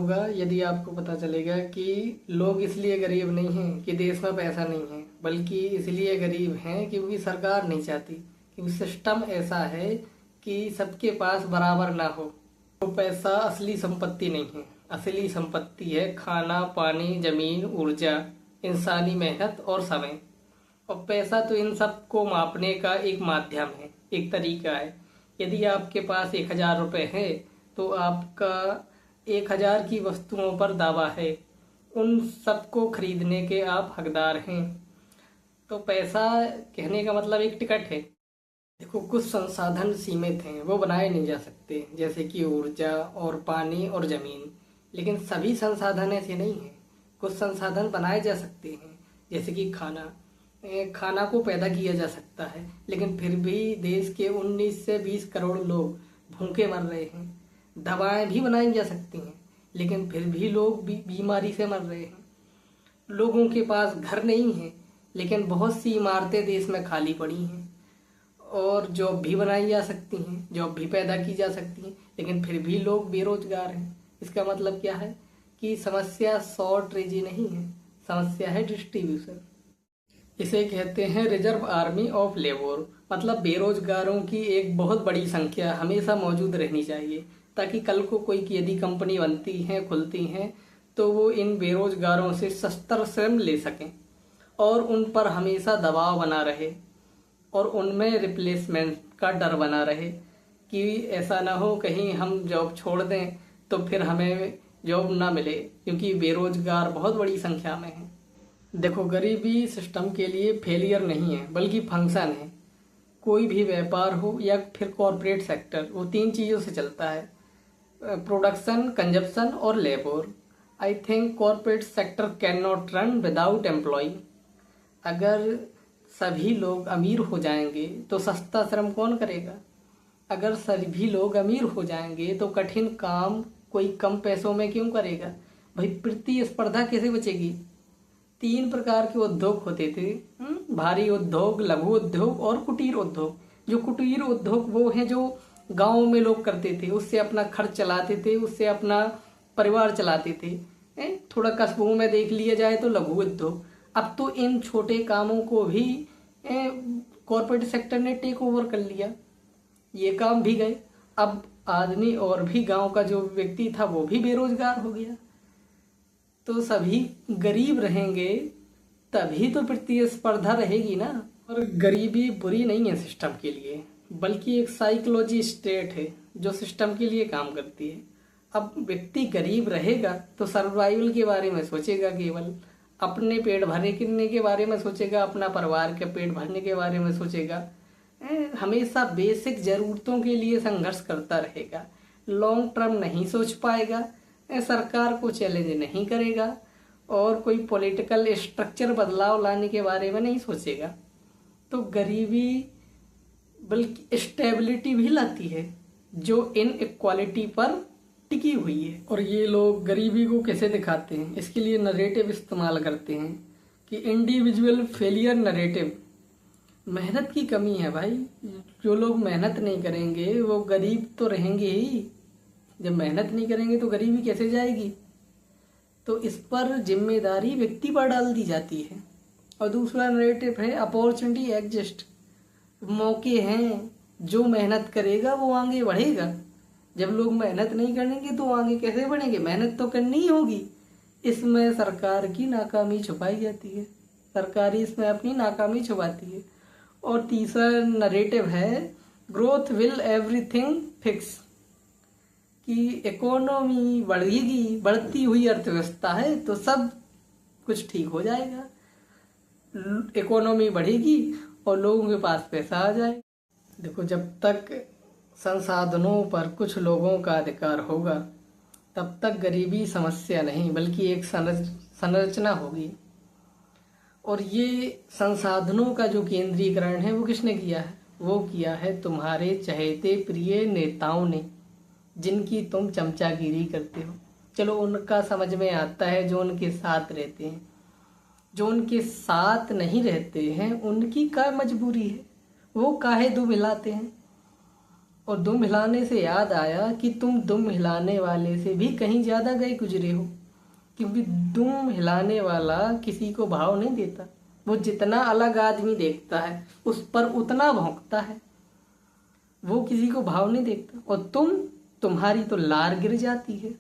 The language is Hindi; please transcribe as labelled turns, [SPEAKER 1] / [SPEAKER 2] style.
[SPEAKER 1] होगा यदि आपको पता चलेगा कि लोग इसलिए गरीब नहीं हैं कि देश में पैसा नहीं है, बल्कि इसलिए गरीब हैं क्योंकि सरकार नहीं चाहती, क्योंकि सिस्टम ऐसा है कि सबके पास बराबर ना हो। तो पैसा असली संपत्ति नहीं है। असली संपत्ति है खाना, पानी, जमीन, ऊर्जा, इंसानी मेहनत और समय। और पैसा तो इन सब को मापने का एक माध्यम है, एक तरीका है। यदि आपके पास 1,000 रुपये है तो आपका 1,000 की वस्तुओं पर दावा है, उन सबको खरीदने के आप हकदार हैं। तो पैसा कहने का मतलब एक टिकट है। देखो, कुछ संसाधन सीमित हैं, वो बनाए नहीं जा सकते, जैसे कि ऊर्जा और पानी और जमीन। लेकिन सभी संसाधन ऐसे नहीं हैं। कुछ संसाधन बनाए जा सकते हैं, जैसे कि खाना को पैदा किया जा सकता है, लेकिन फिर भी देश के 19 से 20 करोड़ लोग भूखे मर रहे हैं। दवाएं भी बनाई जा सकती हैं, लेकिन फिर भी लोग बीमारी से मर रहे हैं। लोगों के पास घर नहीं है, लेकिन बहुत सी इमारतें देश में खाली पड़ी हैं। और जॉब भी बनाई जा सकती हैं, जॉब भी पैदा की जा सकती हैं, लेकिन फिर भी लोग बेरोजगार हैं। इसका मतलब क्या है कि समस्या शॉर्टेज नहीं है, समस्या है डिस्ट्रीब्यूशन। इसे कहते हैं रिजर्व आर्मी ऑफ लेबर। मतलब बेरोजगारों की एक बहुत बड़ी संख्या हमेशा मौजूद रहनी चाहिए, ताकि कल को कोई यदि कंपनी बनती है, खुलती हैं, तो वो इन बेरोजगारों से सस्ता श्रम ले सकें और उन पर हमेशा दबाव बना रहे और उनमें रिप्लेसमेंट का डर बना रहे कि ऐसा ना हो कहीं हम जॉब छोड़ दें तो फिर हमें जॉब ना मिले, क्योंकि बेरोजगार बहुत बड़ी संख्या में हैं। देखो, गरीबी सिस्टम के लिए फेलियर नहीं है, बल्कि फंक्शन है। कोई भी व्यापार हो या फिर कॉरपोरेट सेक्टर, वो 3 चीज़ों से चलता है: प्रोडक्शन, कंजप्शन और लेबर। I think corporate sector can not run without employ. अगर सभी लोग अमीर हो जाएंगे तो सस्ता श्रम कौन करेगा? अगर सभी लोग अमीर हो जाएंगे तो कठिन काम कोई कम पैसों में क्यों करेगा? भाई, प्रतिस्पर्धा कैसे बचेगी? 3 प्रकार के उद्योग होते थे: भारी उद्योग, लघु उद्योग और कुटीर उद्योग। जो कुटीर उद्योग वो हैं जो गाँव में लोग करते थे, उससे अपना खर्च चलाते थे, उससे अपना परिवार चलाते थे। थोड़ा कस्बों में देख लिया जाए तो लघु उद्योग। अब तो इन छोटे कामों को भी कॉर्पोरेट सेक्टर ने टेक ओवर कर लिया, ये काम भी गए। अब आदमी और भी गांव का जो व्यक्ति था वो भी बेरोजगार हो गया। तो सभी गरीब रहेंगे तभी तो प्रतिस्पर्धा रहेगी ना। और गरीबी बुरी नहीं है सिस्टम के लिए, बल्कि एक साइकोलॉजी स्टेट है जो सिस्टम के लिए काम करती है। अब व्यक्ति गरीब रहेगा तो सर्वाइवल के बारे में सोचेगा, केवल अपने पेट भरने के बारे में सोचेगा, अपना परिवार के पेट भरने के बारे में सोचेगा। हमेशा बेसिक जरूरतों के लिए संघर्ष करता रहेगा, लॉन्ग टर्म नहीं सोच पाएगा, सरकार को चैलेंज नहीं करेगा और कोई पॉलिटिकल स्ट्रक्चर बदलाव लाने के बारे में नहीं सोचेगा। तो गरीबी बल्कि स्टेबिलिटी भी लाती है जो इनइक्वालिटी पर टिकी हुई है। और ये लोग गरीबी को कैसे दिखाते हैं, इसके लिए नरेटिव इस्तेमाल करते हैं कि इंडिविजुअल फेलियर नरेटिव। मेहनत की कमी है भाई, जो लोग मेहनत नहीं करेंगे वो गरीब तो रहेंगे ही। जब मेहनत नहीं करेंगे तो गरीबी कैसे जाएगी? तो इस पर जिम्मेदारी व्यक्ति पर डाल दी जाती है। और दूसरा नरेटिव है अपॉर्चुनिटी एग्जिस्ट। मौके हैं, जो मेहनत करेगा वो आगे बढ़ेगा। जब लोग मेहनत नहीं करेंगे तो आगे कैसे बढ़ेंगे? मेहनत तो करनी ही होगी। इसमें सरकार की नाकामी छुपाई जाती है, सरकारी इसमें अपनी नाकामी छुपाती है। और तीसरा नरेटिव है ग्रोथ विल एवरीथिंग फिक्स, कि इकोनॉमी बढ़ेगी, बढ़ती हुई अर्थव्यवस्था है तो सब कुछ ठीक हो जाएगा। इकोनॉमी बढ़ेगी और लोगों के पास पैसा आ जाए। देखो, जब तक संसाधनों पर कुछ लोगों का अधिकार होगा तब तक गरीबी समस्या नहीं बल्कि एक संरचना होगी। और ये संसाधनों का जो केंद्रीकरण है वो किसने किया है? वो किया है तुम्हारे चहेते प्रिय नेताओं ने, जिनकी तुम चमचागिरी करते हो। चलो, उनका समझ में आता है जो उनके साथ रहते हैं। जो उनके साथ नहीं रहते हैं उनकी क्या मजबूरी है? वो काहे दुबलाते हैं? और दुम हिलाने से याद आया कि तुम दुम हिलाने वाले से भी कहीं ज़्यादा गए गुजरे हो, क्योंकि दुम हिलाने वाला किसी को भाव नहीं देता। वो जितना अलग आदमी देखता है उस पर उतना भौंकता है, वो किसी को भाव नहीं देखता। और तुम्हारी तो लार गिर जाती है।